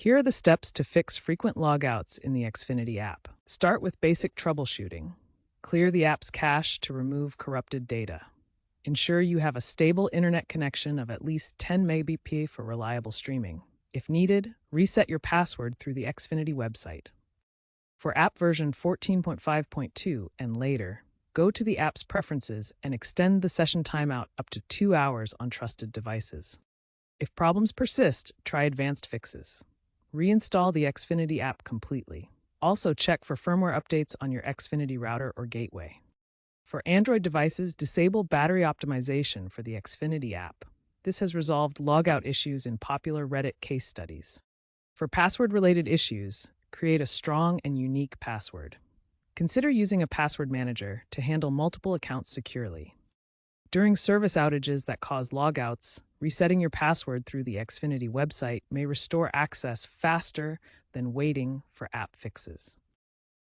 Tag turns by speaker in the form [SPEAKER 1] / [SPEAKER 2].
[SPEAKER 1] Here are the steps to fix frequent logouts in the Xfinity app. Start with basic troubleshooting. Clear the app's cache to remove corrupted data. Ensure you have a stable internet connection of at least 10 Mbps for reliable streaming. If needed, reset your password through the Xfinity website. For app version 14.5.2 and later, go to the app's preferences and extend the session timeout up to 2 hours on trusted devices. If problems persist, try advanced fixes. Reinstall the Xfinity app completely. Also check for firmware updates on your Xfinity router or gateway. For Android devices, disable battery optimization for the Xfinity app. This has resolved logout issues in popular Reddit case studies. For password-related issues, create a strong and unique password. Consider using a password manager to handle multiple accounts securely. During service outages that cause logouts, resetting your password through the Xfinity website may restore access faster than waiting for app fixes.